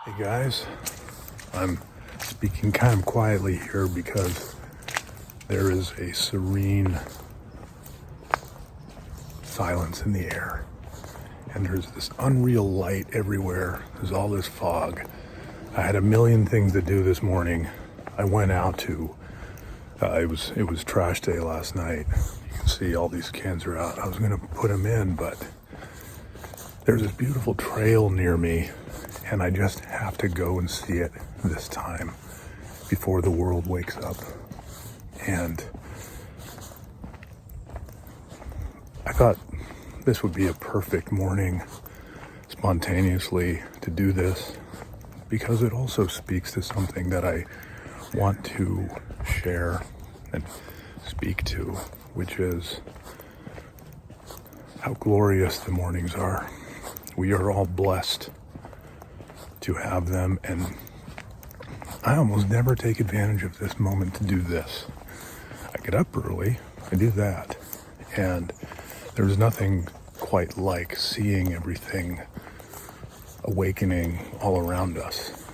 Hey guys, I'm speaking kind of quietly here because there is a serene silence in the air, and there's this unreal light everywhere. There's all this fog. I had a million things to do this morning. I went out to it was trash day last night. You can see all these cans are out. I was gonna put them in, but there's this beautiful trail near me, and I just have to go and see it this time before the world wakes up. And I thought this would be a perfect morning spontaneously to do this, because it also speaks to something that I want to share and speak to, which is how glorious the mornings are. We are all blessed to have them, and I almost never take advantage of this moment to do this. I get up early, I do that, and there's nothing quite like seeing everything awakening all around us.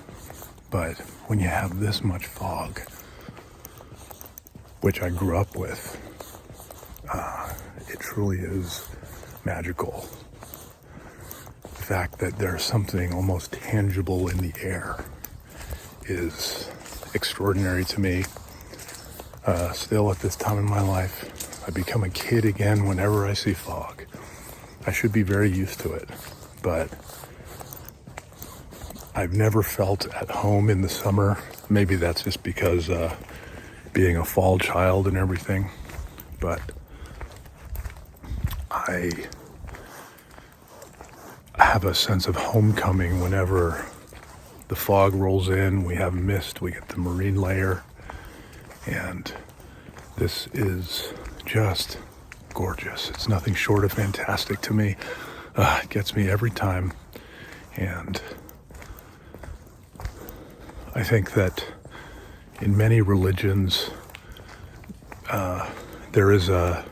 But when you have this much fog, which I grew up with, it truly is magical. The fact that there's something almost tangible in the air is extraordinary to me. Still at this time in my life, I become a kid again whenever I see fog. I should be very used to it, but I've never felt at home in the summer. Maybe that's just because being a fall child and everything, but I have a sense of homecoming whenever the fog rolls in. We have mist, we get the marine layer, and this is just gorgeous. It's nothing short of fantastic to me. It gets me every time, and I think that in many religions there is a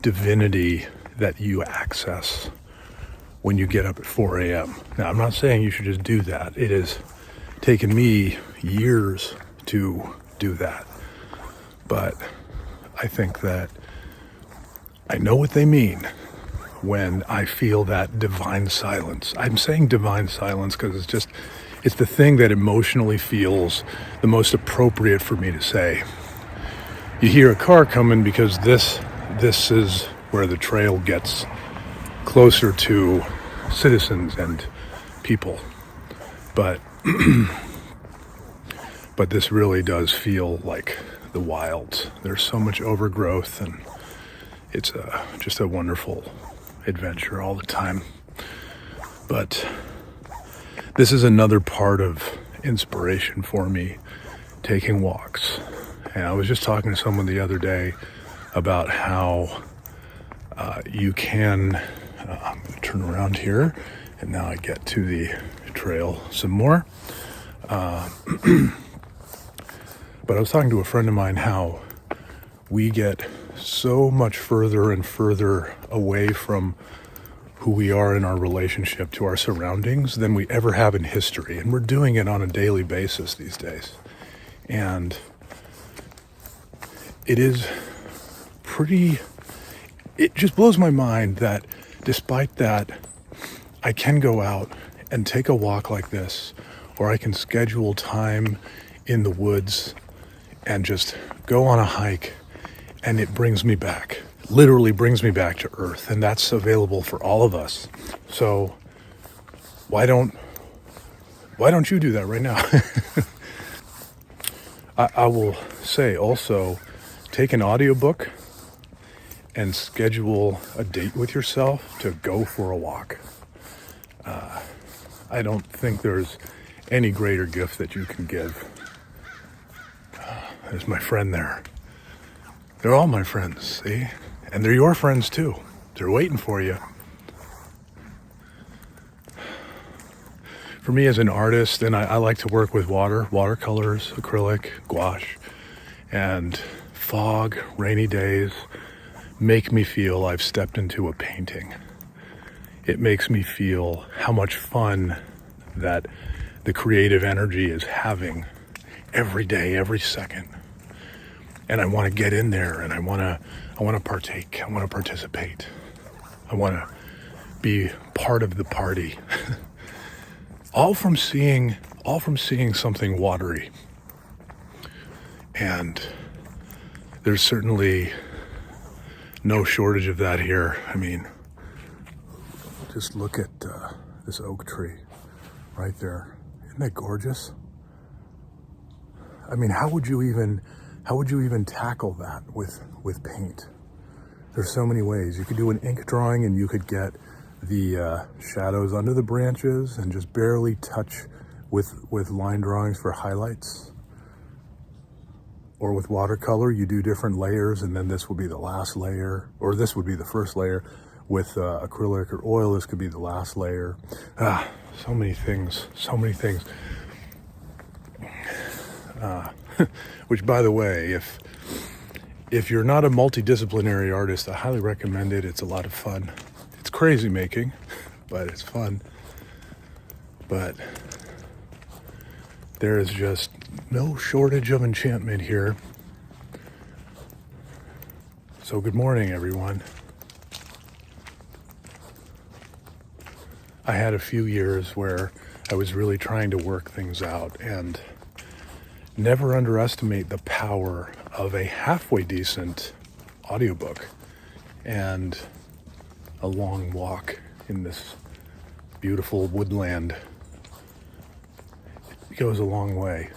divinity that you access when you get up at 4 a.m. Now, I'm not saying you should just do that. It has taken me years to do that. But I think that I know what they mean when I feel that divine silence. I'm saying divine silence because it's the thing that emotionally feels the most appropriate for me to say. You hear a car coming because this is where the trail gets closer to citizens and people, but this really does feel like the wilds. There's so much overgrowth, and it's just a wonderful adventure all the time. But this is another part of inspiration for me, taking walks. And I was just talking to someone the other day about how you can I'm going to turn around here, and now I get to the trail some more. But I was talking to a friend of mine how we get so much further and further away from who we are in our relationship to our surroundings than we ever have in history. And we're doing it on a daily basis these days. And it just blows my mind that despite that, I can go out and take a walk like this, or I can schedule time in the woods and just go on a hike, and it brings me back, literally brings me back to earth, and that's available for all of us. So why don't you do that right now? I will say also, take an audiobook and schedule a date with yourself to go for a walk. I don't think there's any greater gift that you can give. There's my friend there. They're all my friends, see? And they're your friends too. They're waiting for you. For me as an artist, and I like to work with watercolors, acrylic, gouache, and fog, rainy days make me feel I've stepped into a painting. It makes me feel how much fun that the creative energy is having every day, every second. And I want to get in there, and I want to partake. I want to participate. I want to be part of the party. all from seeing something watery. And there's certainly no shortage of that here. I mean, just look at this oak tree right there. Isn't that gorgeous? I mean, how would you even tackle that with paint? There's so many ways. You could do an ink drawing, and you could get the shadows under the branches and just barely touch with line drawings for highlights. Or with watercolor, you do different layers, and then this would be the last layer, or this would be the first layer. With acrylic or oil, this could be the last layer. So many things. Which, by the way, if you're not a multidisciplinary artist, I highly recommend it. It's a lot of fun. It's crazy making, but it's fun. But there is just no shortage of enchantment here. So good morning, everyone. I had a few years where I was really trying to work things out, and never underestimate the power of a halfway decent audiobook and a long walk in this beautiful woodland. It goes a long way.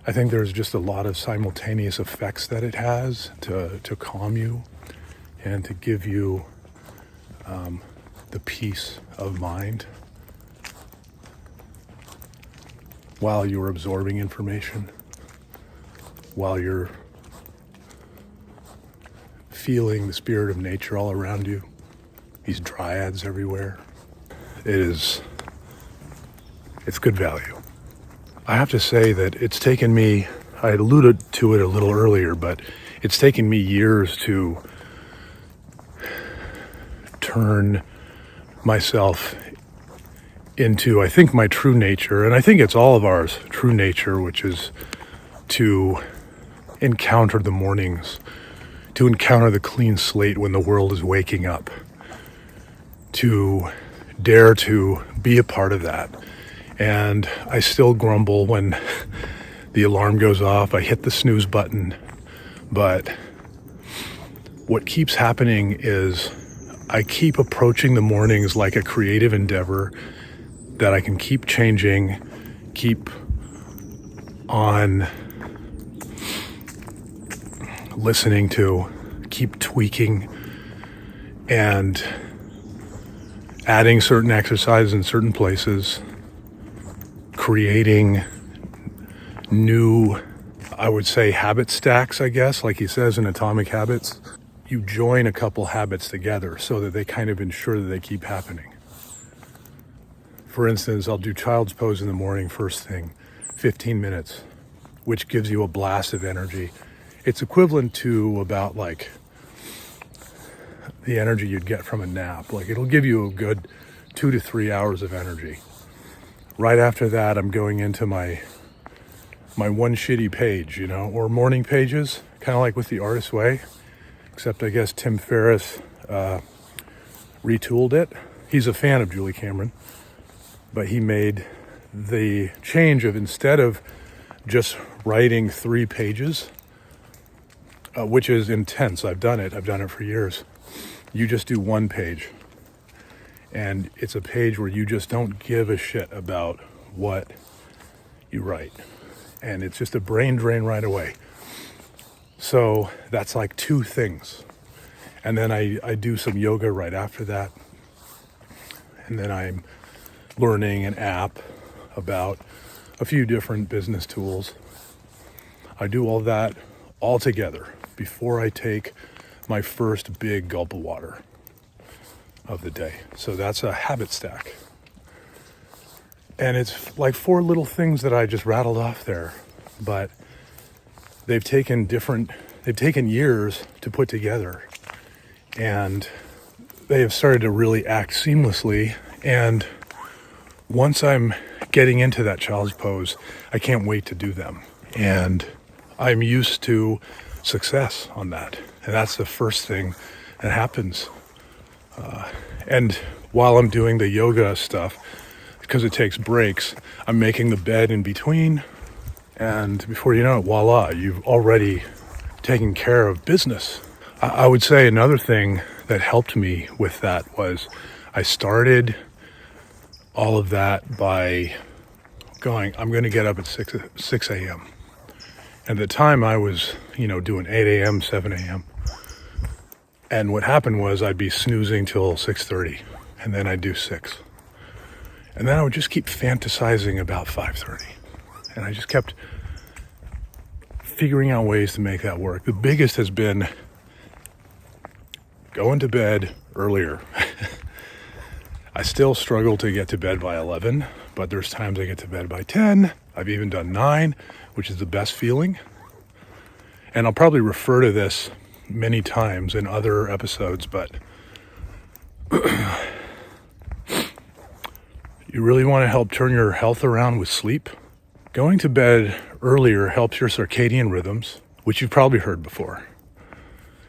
I think there's just a lot of simultaneous effects that it has to calm you and to give you the peace of mind while you're absorbing information, while you're feeling the spirit of nature all around you, these dryads everywhere. It's good value. I have to say that it's taken me, I had alluded to it a little earlier, but it's taken me years to turn myself into, I think, my true nature, and I think it's all of ours true nature, which is to encounter the mornings, to encounter the clean slate when the world is waking up, to dare to be a part of that. And I still grumble when the alarm goes off. I hit the snooze button, but what keeps happening is I keep approaching the mornings like a creative endeavor that I can keep changing, keep on listening to, keep tweaking, and adding certain exercises in certain places, creating new, I would say, habit stacks, I guess, like he says in Atomic Habits. You join a couple habits together so that they kind of ensure that they keep happening. For instance, I'll do child's pose in the morning first thing, 15 minutes, which gives you a blast of energy. It's equivalent to about like the energy you'd get from a nap. Like, it'll give you a good 2 to 3 hours of energy. Right after that, I'm going into my one shitty page, or morning pages, kind of like with The Artist's Way, except I guess Tim Ferriss retooled it. He's a fan of Julie Cameron, but he made the change of, instead of just writing 3 pages, which is intense. I've done it for years. You just do 1 page, and it's a page where you just don't give a shit about what you write, and it's just a brain drain right away. So that's like 2 things, and then I do some yoga right after that, and then I'm learning an app about a few different business tools. I do all that all together before I take my first big gulp of water of the day. So that's a habit stack. And it's like 4 little things that I just rattled off there, but they've taken years to put together, and they have started to really act seamlessly. And once I'm getting into that child's pose, I can't wait to do them. And I'm used to success on that. And that's the first thing that happens. And while I'm doing the yoga stuff, because it takes breaks, I'm making the bed in between. And before you know it, voila, you've already taken care of business. I would say another thing that helped me with that was I started all of that by going, I'm going to get up at 6 a.m. And at the time I was, doing 8 a.m., 7 a.m. And what happened was I'd be snoozing till 6:30, and then I'd do 6. And then I would just keep fantasizing about 5:30. And I just kept figuring out ways to make that work. The biggest has been going to bed earlier. I still struggle to get to bed by 11, but there's times I get to bed by 10. I've even done 9, which is the best feeling. And I'll probably refer to this many times in other episodes, but you really want to help turn your health around with sleep. Going to bed earlier helps your circadian rhythms, which you've probably heard before.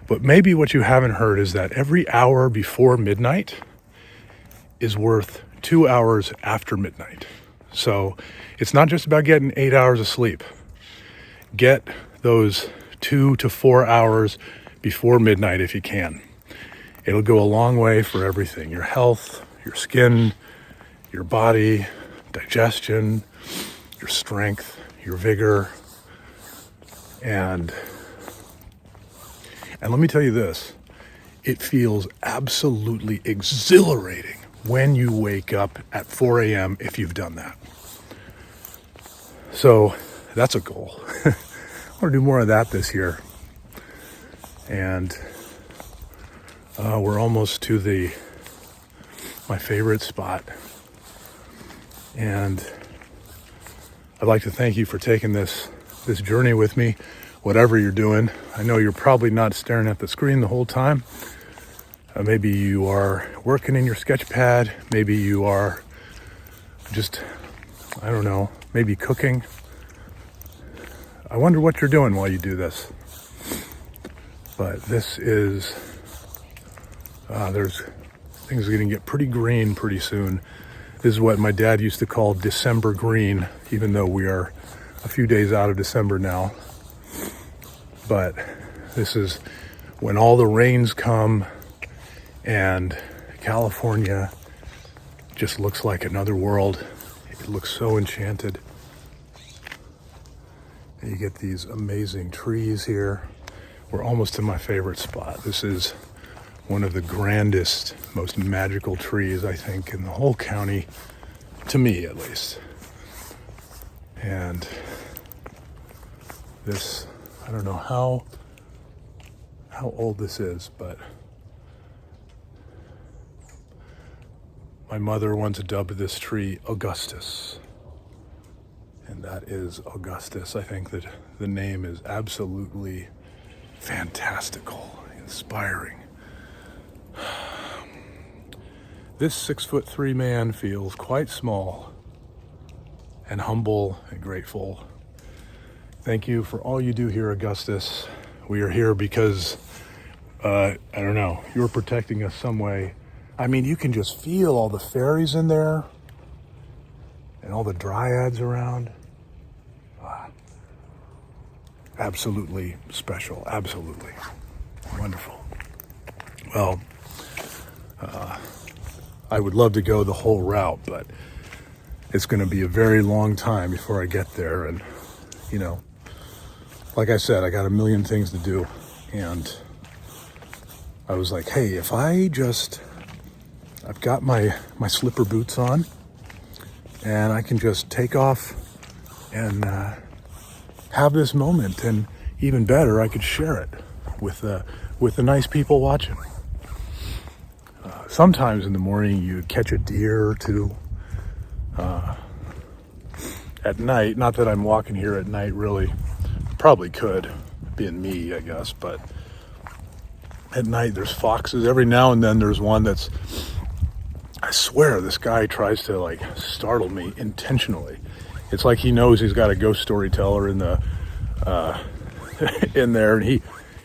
But maybe what you haven't heard is that every hour before midnight is worth 2 hours after midnight. So it's not just about getting 8 hours of sleep. Get those 2 to 4 hours before midnight if you can. It'll go a long way for everything. Your health, your skin, your body, digestion, your strength, your vigor. And let me tell you this, it feels absolutely exhilarating when you wake up at 4 a.m. if you've done that. So that's a goal. I want to do more of that this year. And we're almost to my favorite spot. And I'd like to thank you for taking this journey with me, whatever you're doing. I know you're probably not staring at the screen the whole time. Maybe you are working in your sketch pad. Maybe you are just, I don't know, maybe cooking. I wonder what you're doing while you do this. But this is, things are going to get pretty green pretty soon. This is what my dad used to call December green, even though we are a few days out of December now. But this is when all the rains come and California just looks like another world. It looks so enchanted. And you get these amazing trees here. We're almost to my favorite spot. This is one of the grandest, most magical trees, I think, in the whole county, to me at least. And this, I don't know how old this is, but my mother once dubbed this tree Augustus. And that is Augustus. I think that the name is absolutely fantastical, inspiring. This 6'3" man feels quite small and humble and grateful. Thank you for all you do here, Augustus. We are here because, I don't know, you're protecting us some way. I mean, you can just feel all the fairies in there and all the dryads around. Absolutely special, absolutely wonderful. Well, I would love to go the whole route, but it's going to be a very long time before I get there. And, like I said, I got a million things to do. And I was like, hey, if I've got my slipper boots on and I can just take off and have this moment, and even better, I could share it with the nice people watching. Sometimes in the morning you catch a deer or two. At night, not that I'm walking here at night really, probably could, being me, I guess, but at night there's foxes. Every now and then there's one that's I swear this guy tries to like startle me intentionally. It's like he knows he's got a ghost storyteller in the in there, and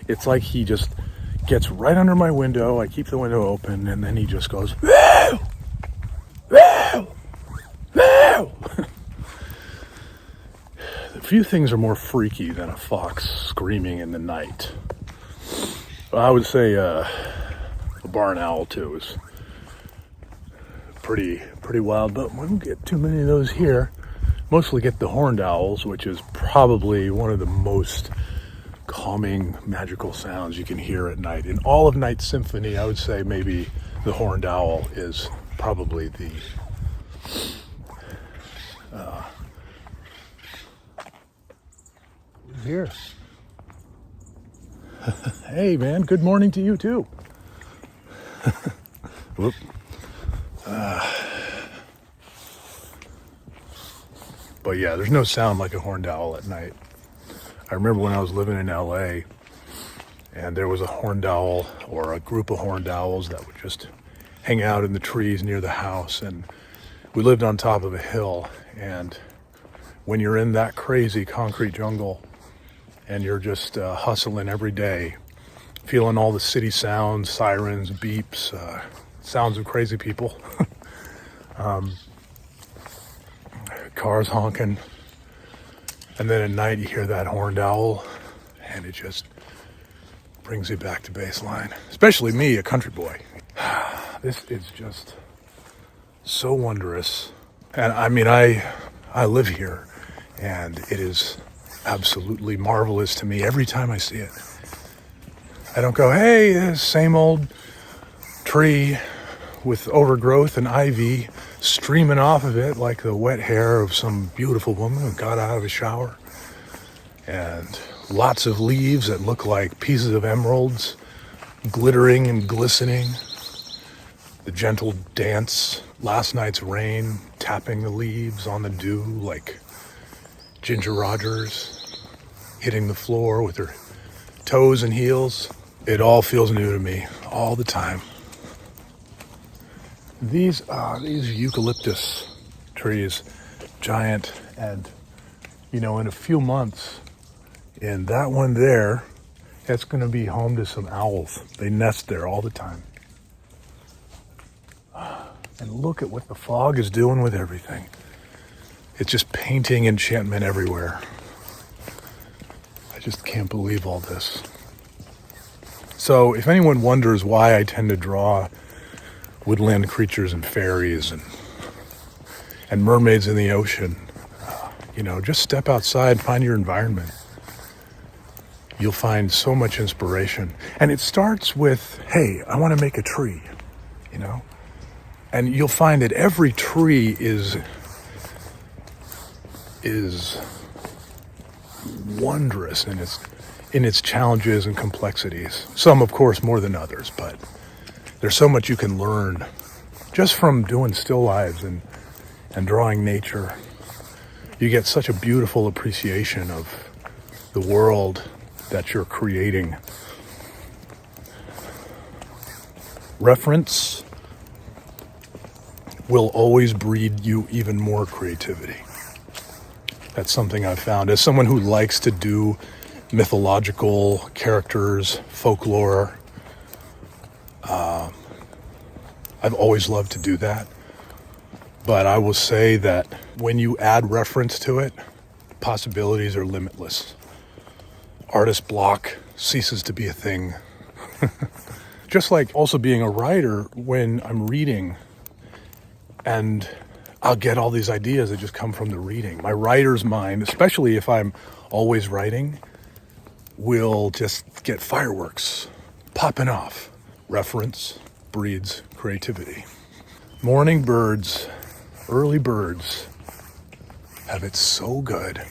it's like he just gets right under my window. I keep the window open, and then he just goes, "Woo! Woo! Woo!" A few things are more freaky than a fox screaming in the night. I would say a barn owl too is pretty wild, but we don't get too many of those here. Mostly get the horned owls, which is probably one of the most calming, magical sounds you can hear at night. In all of Night Symphony, I would say maybe the horned owl is probably the here. Hey man, good morning to you too. Whoop. But yeah, there's no sound like a horned owl at night. I remember when I was living in LA and there was a horned owl or a group of horned owls that would just hang out in the trees near the house, and we lived on top of a hill, and when you're in that crazy concrete jungle and you're just hustling every day, feeling all the city sounds, sirens, beeps, sounds of crazy people, cars honking, and then at night you hear that horned owl, and it just brings you back to baseline. Especially me, a country boy. This is just so wondrous. And I mean, I live here, and it is absolutely marvelous to me every time I see it. I don't go, hey, this same old tree with overgrowth and ivy streaming off of it like the wet hair of some beautiful woman who got out of a shower, and lots of leaves that look like pieces of emeralds glittering and glistening, the gentle dance, last night's rain tapping the leaves on the dew like Ginger Rogers hitting the floor with her toes and heels. It all feels new to me all the time. These eucalyptus trees, giant, and in a few months, in that one there, that's going to be home to some owls. They nest there all the time. And look at what the fog is doing with everything. It's just painting enchantment everywhere. I just can't believe all this. So if anyone wonders why I tend to draw woodland creatures and fairies and mermaids in the ocean, just step outside, find your environment. You'll find so much inspiration. And it starts with, hey, I want to make a tree, And you'll find that every tree is wondrous in its challenges and complexities. Some, of course, more than others, but there's so much you can learn just from doing still lives and drawing nature. You get such a beautiful appreciation of the world that you're creating. Reference will always breed you even more creativity. That's something I've found. As someone who likes to do mythological characters, folklore, I've always loved to do that. But I will say that when you add reference to it, possibilities are limitless. Artist block ceases to be a thing. Just like also being a writer, when I'm reading, and I'll get all these ideas that just come from the reading. My writer's mind, especially if I'm always writing, will just get fireworks popping off. Reference breeds creativity. Morning birds, early birds, have it so good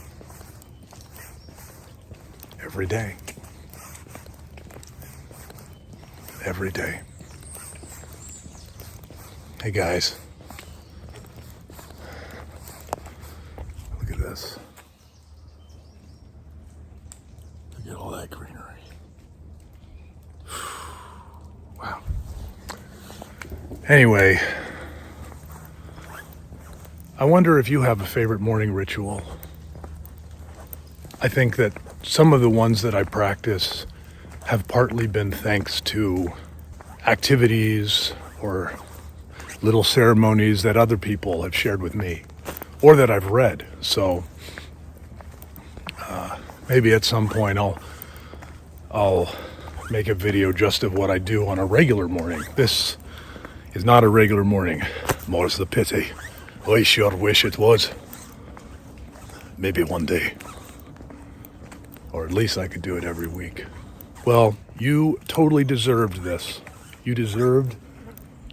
every day. Every day. Hey guys. Look at this. Look at all that greenery. Wow. Anyway, I wonder if you have a favorite morning ritual. I think that some of the ones that I practice have partly been thanks to activities or little ceremonies that other people have shared with me or that I've read. So maybe at some point I'll make a video just of what I do on a regular morning. This is not a regular morning, more's the pity. I sure wish it was. Maybe one day. Or at least I could do it every week. Well, you totally deserved this. You deserved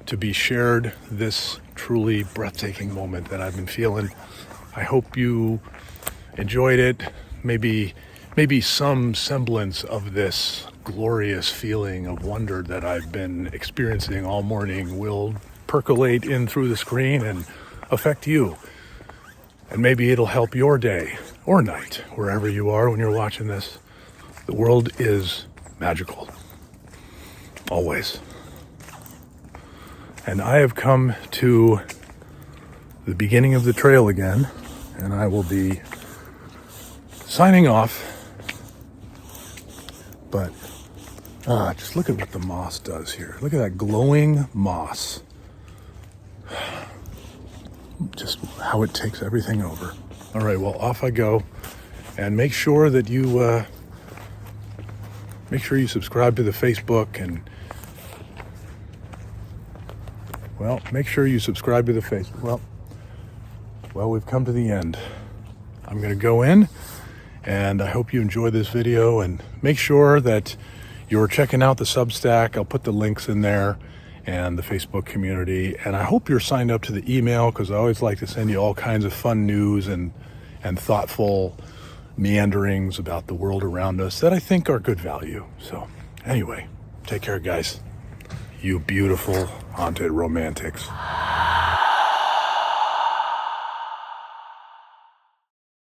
to be shared this truly breathtaking moment that I've been feeling. I hope you enjoyed it. Maybe some semblance of this glorious feeling of wonder that I've been experiencing all morning will percolate in through the screen and affect you. And maybe it'll help your day or night, wherever you are when you're watching this. The world is magical. Always. And I have come to the beginning of the trail again, and I will be signing off. But just look at what the moss does here. Look at that glowing moss. Just how it takes everything over. All right, well, off I go. And make sure that you subscribe to the Facebook and make sure you subscribe to the Facebook. Well, we've come to the end. I'm going to go in, and I hope you enjoy this video, and make sure that you're checking out the Substack. I'll put the links in there, and the Facebook community. And I hope you're signed up to the email, because I always like to send you all kinds of fun news and thoughtful meanderings about the world around us that I think are good value. So anyway, take care, guys. You beautiful haunted romantics.